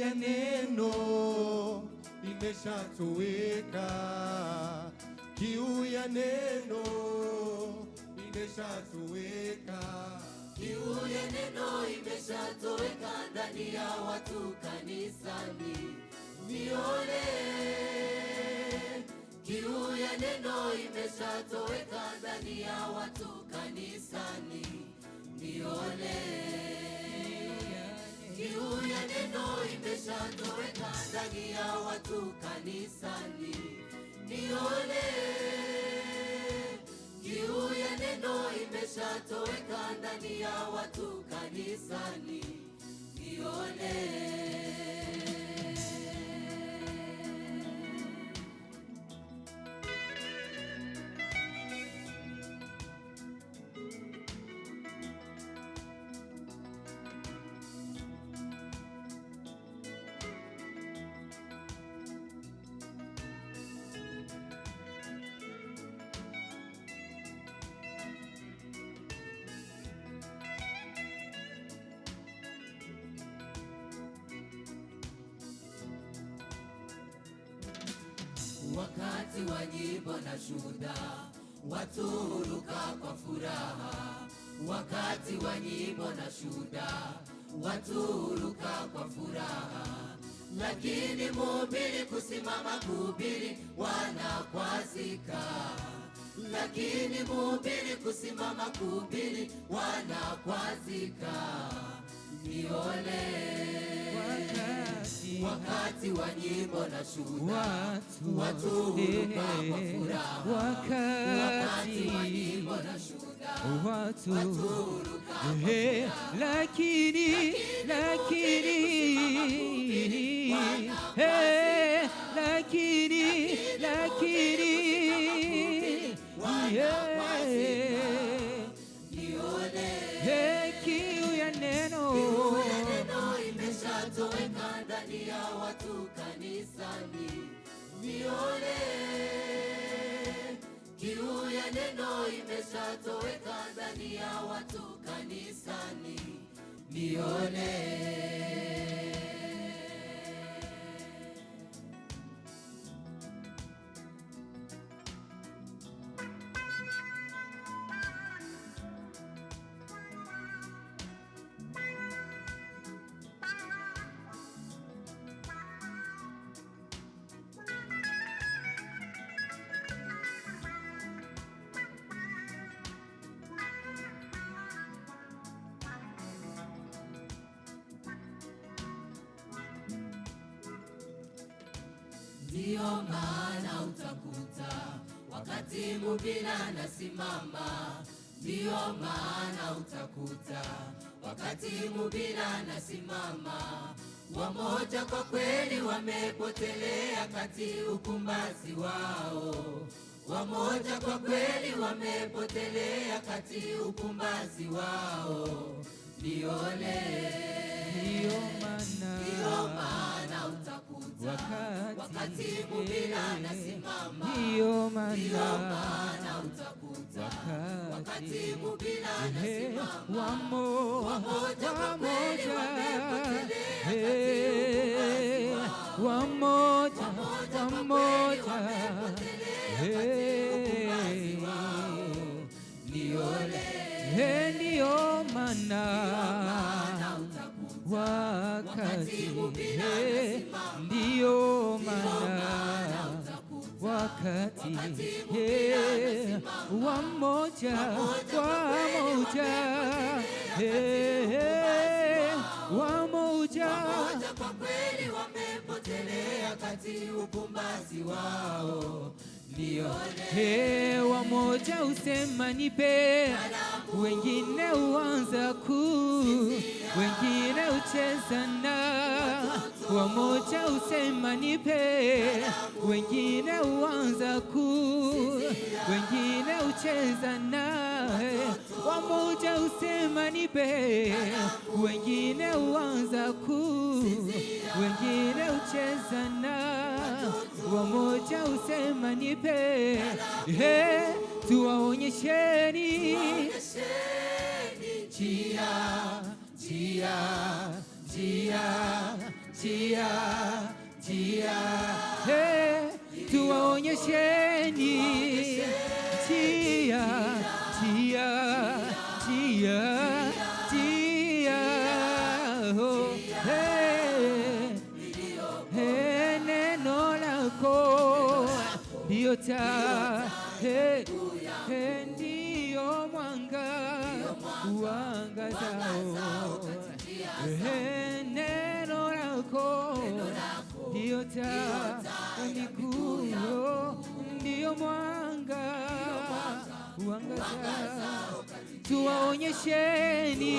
ya neno imeshatoweka, kiu ya neno imeshatoweka, kiu ya neno imeshatoweka ndani ya watu kanisani. Nione kiu ya neno imeshatoweka ndani ya watu kanisani. Nione kiu ya neno imeshatoweka ndani ya watu kanisani. Nione kiu ya neno imeshatoweka ndani ya watu kanisani. Nione wakati wa nyimbo na shuhuda, watu huruka kwa furaha. Wakati wa nyimbo na shuhuda, watu huruka kwa furaha. Lakini mhubiri kusimama kuhubiri wanakwazika. Lakini mhubiri kusimama kuhubiri wanakwazika. Nione wakati wa nyimbo na shuhuda, watu huruka kwa furaha. Wakati wa nyimbo na shuhuda, watu huruka kwa furaha. Lakini kiu ya neno imeshatoweka ndani ya watu kanisani. Nione kiu ya neno imeshatoweka ndani ya watu kanisani. Nione ndiyo maana utakuta wakati mhubiri anasimama. Ndiyo maana utakuta wakati mhubiri anasimama, wamoja kwa kweli wamepotelea kati ukumbazi wao. Wamoja kwa kweli wamepotelea kati ukumbazi wao. Nione ndiyo maana utakuta wakati mhubiri anasimama. Ndiyo maana utakuta wakati mhubiri anasimama, wamoja kwa kweli wamepotelea kati ukumbazi wao. Wamoja kwa kweli wamepotelea kati ukumbazi wao. Nione ndiyo maana wakati ndiyo maana wakati wamoja kwa kweli wamepotelea kati ukumbazi wao. Nione wamoja usema nipe, wengine uanza wengine ucheza na. Wamoja usema nipe, wengine uanza wengine ucheza na. Wamoja usema nipe, wengine uanza wengine ucheza na. Wamoja usema nipe, tuwaonyesheni njia njia, tuwaonyesheni njia, neno lako ndio taa, ndio mwanga uangazao. Neno lako ndio taa, miguu ndio mwanga uangazao. Tuwaonyesheni